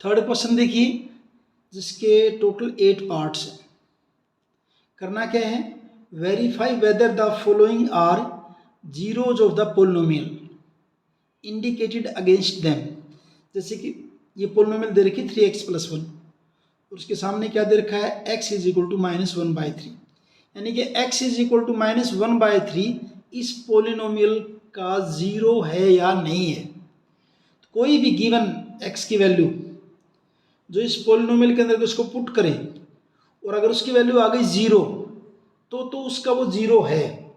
Third question देखिए, जिसके total 8 parts हैं। करना क्या है, verify whether the following are zeros of the polynomial indicated against them. जैसे कि ये पोलिनोमियल दे रखी 3x+1 और उसके सामने क्या दे रखा है, x इज इक्वल टू -1/3, यानी कि x इज इक्वल टू -1/3 इस पोलिनोमियल का जीरो है या नहीं है। तो कोई भी गिवन x की वैल्यू जो इस पोलिनोमियल के अंदर उसको पुट करें और अगर उसकी वैल्यू आ गई जीरो तो उसका वो जीरो है,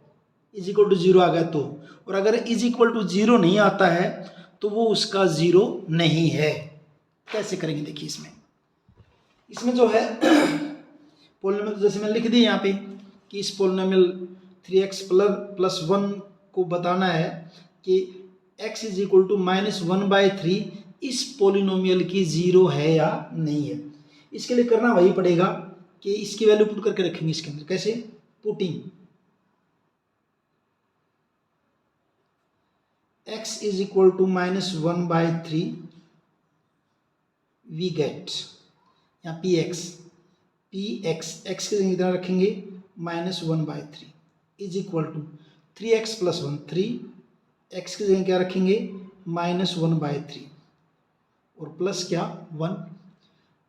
इज इक्वल टू जीरो आ गया तो, और अगर इज इक्वल टू जीरो नहीं आता है तो वो उसका जीरो नहीं है। कैसे करेंगे देखिए, इसमें जो है पोलिनोमियल जैसे मैंने लिख दी यहाँ पे कि इस पोलिनोमियल 3x+1 को बताना है कि x इज इक्वल टू -1/3 इस पोलिनोमियल की जीरो है या नहीं है। इसके लिए करना वही पड़ेगा कि इसकी वैल्यू पुट करके रखेंगे इसके अंदर। कैसे, putting x is equal to -1/3 we get यहाँ px x की जगह कितना रखेंगे -1/3 is equal to 3x+1 3x की जगह क्या रखेंगे -1/3 और प्लस क्या 1,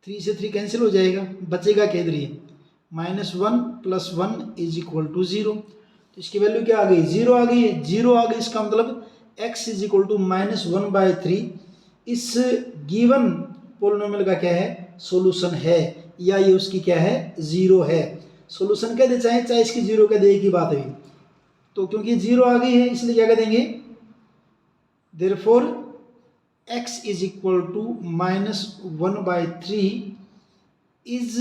3 से 3 कैंसिल हो जाएगा, बचेगा क्या इधर, ये -1 + 1 इज इक्वल टू 0। तो इसकी वैल्यू क्या आ गई, जीरो आ गई है। जीरो आ गई इसका मतलब x इज इक्वल टू -1/3 इस गिवन पोलिनोमियल का क्या है, सॉल्यूशन है, या ये उसकी क्या है, जीरो है। सॉल्यूशन कह दे चाहे इसकी जीरो कह दे, एक ही बात है। तो क्योंकि जीरो आ गई है इसलिए क्या कह देंगे, therefore x is equal to -1/3 is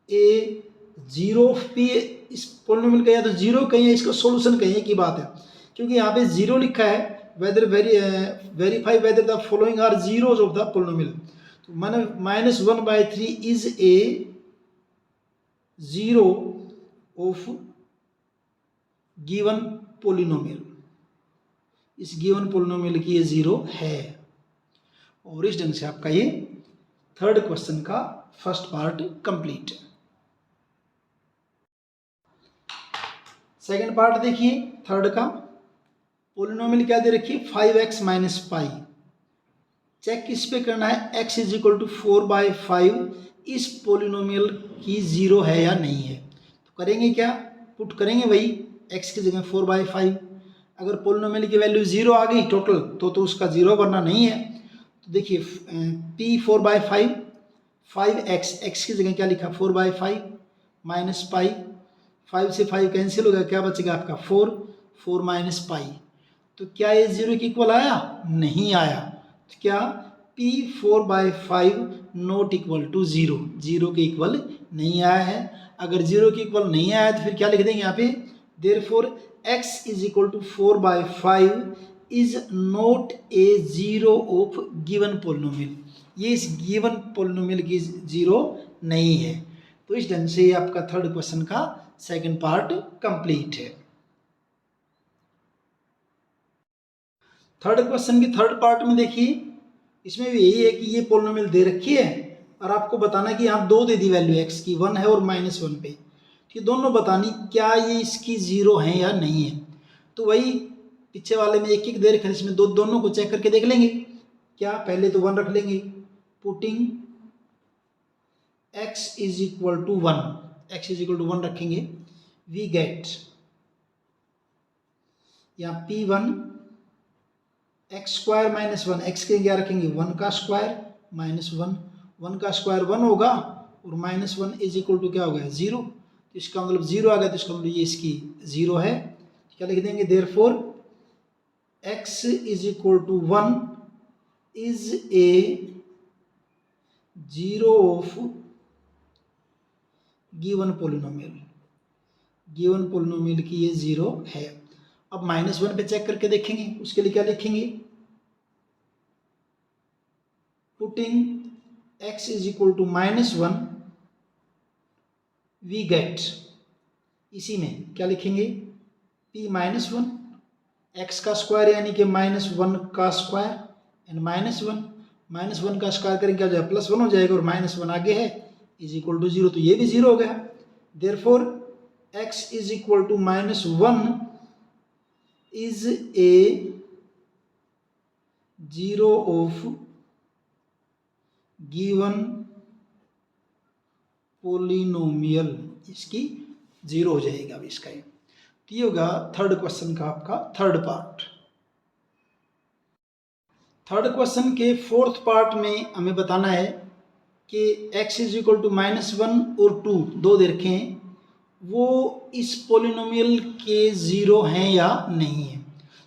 a zero of p। इस पोलिनोमियल का या तो जीरो कहीं है, इसका सॉल्यूशन कहीं, एक ही बात है। क्योंकि यहाँ पे जीरो लिखा है, whether verify whether the following are zeros of the polynomial. तो -1/3 is a zero of given polynomial, इस गिवन पोलिनोमियल की ये जीरो है। और इस ढंग से आपका ये थर्ड क्वेश्चन का फर्स्ट पार्ट कंप्लीट है। सेकंड पार्ट देखिए थर्ड का, पोलिनोमियल क्या दे रखी है 5x - पाई। चेक किस पे करना है, x इज इक्वल टू 4/5 इस पोलिनोमियल की जीरो है या नहीं है। तो करेंगे क्या, पुट करेंगे वही x की जगह 4/5। अगर पोलिनोमियल की वैल्यू जीरो आ गई टोटल तो उसका जीरो वरना नहीं है। तो देखिए p 4/5 5x की जगह क्या लिखा 4/5 माइनस पाई, 5 से 5 कैंसिल हो गया, क्या बचेगा आपका 4 माइनस पाई। तो क्या ये जीरो के इक्वल आया, नहीं आया। तो क्या p 4/5 not equal to zero, zero के इक्वल नहीं आया है। अगर जीरो के इक्वल नहीं आया तो फिर क्या लिख देंगे यहाँ पे, therefore x is equal to 4/5 is not a zero of given polynomial, ये इस गिवन पोलिनोमियल की जीरो नहीं है। तो इस ढंग से आपका थर्ड क्वेश्चन का सेकंड पार्ट कंप्लीट है। थर्ड क्वेश्चन की थर्ड पार्ट में देखिए, इसमें भी यही है कि ये पोलिनोमियल दे रखी है और आपको बताना कि यहाँ दो दे दी वैल्यू x की, 1 है और -1 पे, ये दोनों बतानी क्या ये इसकी जीरो है या नहीं है। तो वही पीछे वाले में एक एक दे रखा है, इसमें दोनों को चेक करके देख लेंगे। क्या, पहले तो 1 रख लेंगे, putting x is equal to 1, x is equal to 1 रखेंगे, वी गेट यहाँ p1 x² - 1, x के क्या रखेंगे 1 का स्क्वायर -1, 1 का स्क्वायर 1 होगा और -1 इज इक्वल टू क्या हो गया 0। तो इसका मतलब 0 आ गया, तो इसका मतलब ये इसकी 0 है। तो क्या लिख देंगे, therefore x is equal to 1 is a zero of given polynomial, given polynomial की ये जीरो है। अब -1 पे चेक करके देखेंगे, उसके लिए क्या लिखेंगे, putting x is equal to -1 we get, इसी में क्या लिखेंगे p -1 x का स्क्वायर यानी कि -1 का स्क्वायर एंड -1 -1 का स्क्वायर करेंगे क्या हो जाएगा, +1 हो जाएगा, और -1 आगे है, इज इक्वल टू 0, तो ये भी 0 हो गया। Therefore x is equal to -1 is a zero of given polynomial, इसकी 0 हो जाएगा अब इसका। तो ये होगा थर्ड क्वेश्चन का आपका थर्ड पार्ट। थर्ड क्वेश्चन के फोर्थ पार्ट में हमें बताना है कि x इज इक्वल टू -1 और 2 दो दे रखे हैं, वो इस पोलिनोमियल के 0 हैं या नहीं है।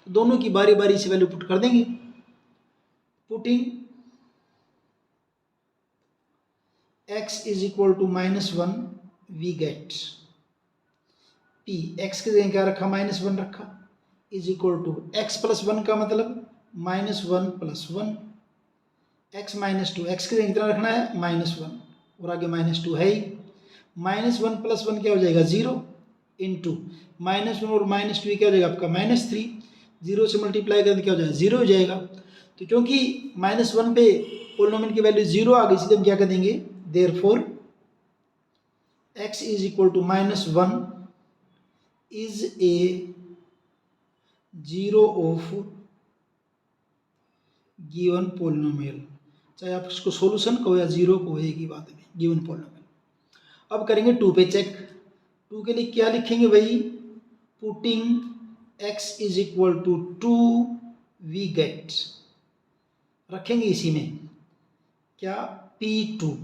तो दोनों की बारी बारी से वैल्यू पुट कर देंगे। Putting x is equal to -1 we get p, x की जगह क्या रखा, -1 रखा, is equal to x plus 1 का मतलब -1 प्लस 1, x माइनस 2, एक्स की जगह कितना रखना है, -1, और आगे -2 है ही। -1 प्लस 1 क्या हो जाएगा, 0 इंटू -1 और -2 क्या हो जाएगा आपका -3, 0 से मल्टीप्लाई करके क्या हो जाएगा, 0 हो जाएगा। तो क्योंकि -1 पे पोलिनोमियल की वैल्यू 0 आ गई, इसलिए हम क्या कर देंगे, therefore x is equal to -1 is a zero of given polynomial, चाहे आप इसको सॉल्यूशन कहो या जीरो को, एक ही बात है, गिवन पोलिनोमियल। अब करेंगे 2 पे चेक। 2 के लिए क्या लिखेंगे भाई, putting x is equal to 2 we get, रखेंगे इसी में क्या, p2,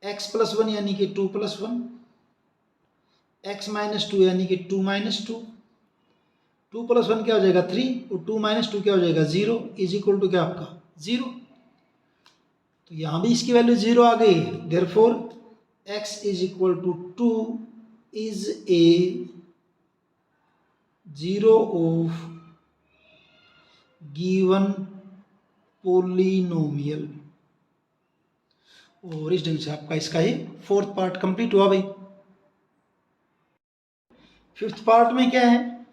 x प्लस 1 यानी कि 2 प्लस 1, x माइनस 2 यानी कि 2 माइनस 2, 2 प्लस 1 क्या हो जाएगा 3, और 2 माइनस 2 क्या हो जाएगा 0, इज इक्वल टू क्या आपका 0। तो यहाँ भी इसकी वैल्यू 0 आ गई, therefore x is equal to 2 is a zero of given polynomial. और इस ढंग से आपका इसका ही फोर्थ पार्ट कंप्लीट हुआ भाई। फिफ्थ पार्ट में क्या है,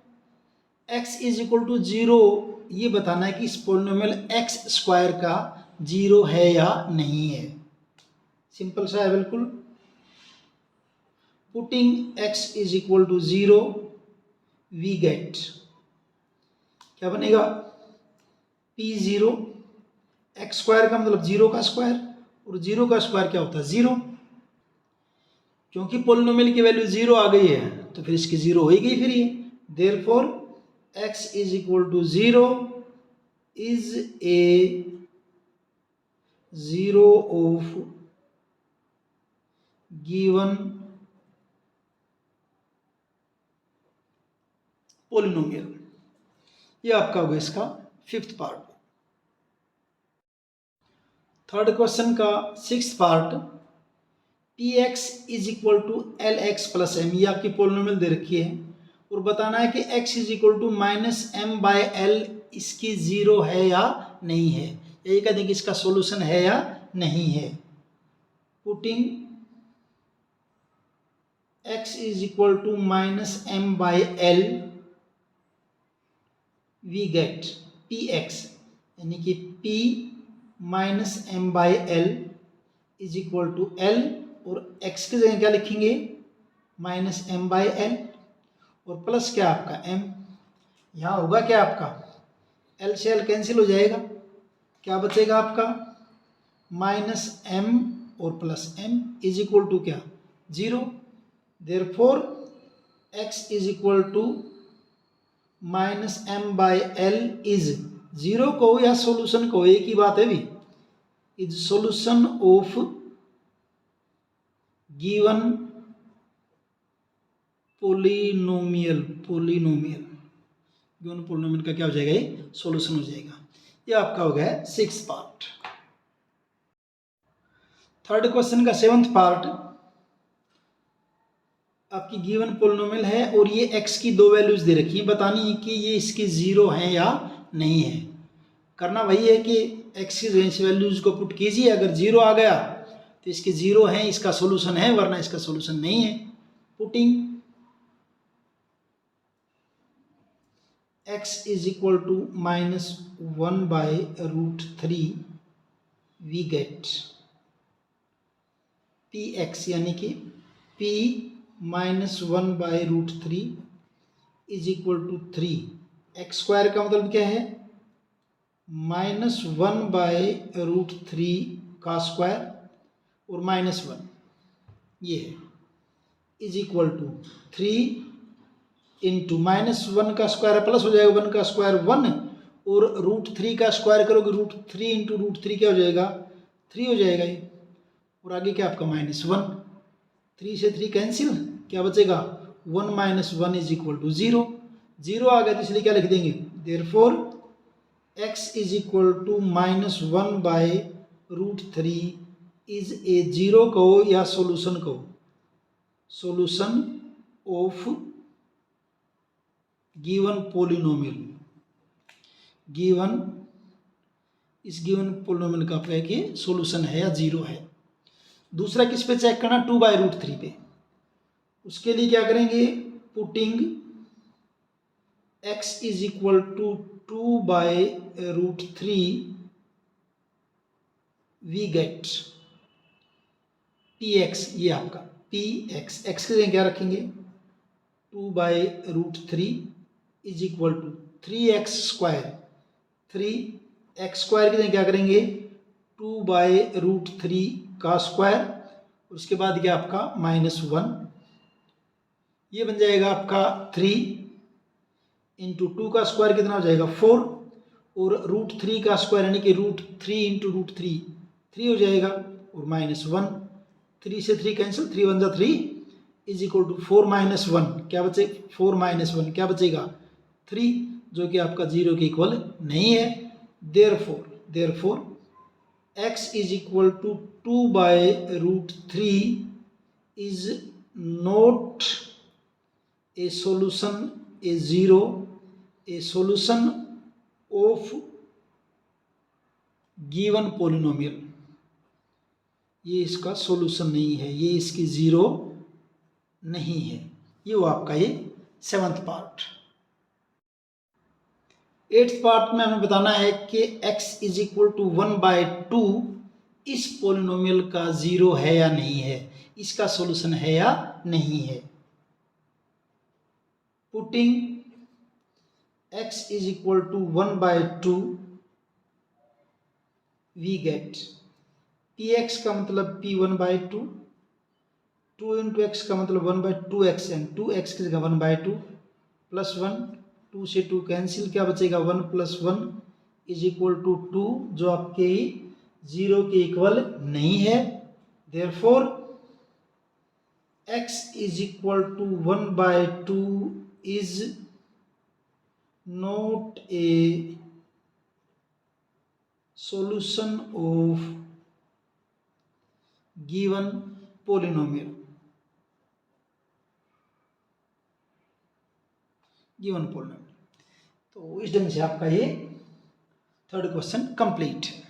x इज इक्वल टू 0, ये बताना है कि इस पोलिनोमियल x स्क्वायर का 0 है या नहीं है। सिंपल सा है बिल्कुल। Putting x is equal to 0 we get, क्या बनेगा, p0, x स्क्वायर का मतलब 0 का स्क्वायर, और 0 का स्क्वायर क्या होता है 0। क्योंकि पोलिनोमियल की वैल्यू 0 आ गई है, तो फिर इसकी 0 हो ही गई फिर ये। Therefore x is equal to 0 is a zero of given polynomial. ये आपका होगा इसका फिफ्थ पार्ट। थर्ड क्वेश्चन का sixth part, P X is equal to L X plus M, ये आपकी पोलिनोमियल दे रखी है, और बताना है कि x is equal to -m/l, इसकी 0 है या नहीं है। यही कहते हैं कि इसका सॉल्यूशन है या नहीं है। Putting x is equal to -m/l we get px, यानी कि p -m/l is equal to l, और x की जगह क्या लिखेंगे -m/l, और प्लस क्या आपका m, यहाँ होगा क्या आपका l से l कैंसिल हो जाएगा, क्या बचेगा आपका -m और plus m is equal to क्या 0। Therefore x is equal to -m/l is 0 को या सॉल्यूशन को, एक ही बात है भी, is solution of given polynomial. Given polynomial का क्या हो जाएगा, ये सॉल्यूशन हो जाएगा। ये आपका हो गया सिक्स्थ पार्ट। थर्ड क्वेश्चन का सेवंथ पार्ट, आपकी गिवन पोलिनोमियल है और ये x की दो वैल्यूज दे रखी है, बतानी है कि ये इसकी 0 है या नहीं है। करना वही है कि x की रेंज वैल्यूज को पुट कीजिए, अगर 0 आ गया तो इसके 0 है, इसका सॉल्यूशन है, वरना इसका सॉल्यूशन नहीं है। Putting x is equal to -1/√3 we get p x यानी कि p -1/√3 is equal to 3। X square का मतलब क्या है? -1/√3 का स्क्वायर और -1 ये है, इज इक्वल टू 3 इंटू -1 का स्क्वायर प्लस हो जाएगा 1 का स्क्वायर 1 और √3 का स्क्वायर करोगे √3 इंटू √3 क्या हो जाएगा? 3 हो जाएगा ये। और आगे क्या आपका -1, 3 से 3 कैंसिल, क्या बचेगा? 1 - 1 इज इक्वल टू 0। 0 आ गया तो इसलिए क्या लिख देंगे? Therefore x is equal to -1/√3 is a zero कहो या सोल्यूशन कहो, solution of given polynomial. Given, इस गिवन पोलिनोमियल का आपका कि सोल्यूशन है या जीरो है। दूसरा किस पे चेक करना? 2/√3 पे। उसके लिए क्या करेंगे? Putting x is equal to 2/√3 we get px, ये आपका px, x के जगह क्या रखेंगे? 2/√3 is equal to 3x²। 3x² की जगह क्या करेंगे? 2/√3 का स्क्वायर, उसके बाद क्या आपका -1, ये बन जाएगा आपका 3 इंटू 2 का स्क्वायर कितना हो जाएगा? 4 और √3 का स्क्वायर यानी कि √3 इंटू √3 3 हो जाएगा और -1, 3 से 3 कैंसिल, 3 × 3 इज इक्वल टू 4 - 1 क्या बचे? 4 - 1 क्या बचेगा? 3, जो कि आपका 0 के इक्वल नहीं है। Therefore x is equal to 2/√3 is not a solution, a zero, a solution of given polynomial. ये इसका सोल्यूशन नहीं है, ये इसकी जीरो नहीं है। ये वो आपका ये 7th पार्ट। 8th पार्ट में हमें बताना है कि x इज इक्वल टू 1/2 इस पोलिनोमियल का जीरो है या नहीं है, इसका सोल्यूशन है या नहीं है। Putting x is equal to 1/2 we get px का मतलब p 1/2, 2 इंटू एक्स का मतलब 1/2x एंड 2x की जगह 1/2 प्लस 1, 2 से 2 कैंसिल, क्या बचेगा? 1 + 1 इज इक्वल टू 2, जो आपके 0 के इक्वल नहीं है। Therefore x is equal to 1/2 is not a solution of given polynomial। Given polynomial. तो इस ढंग से आपका ये थर्ड क्वेश्चन कंप्लीट है।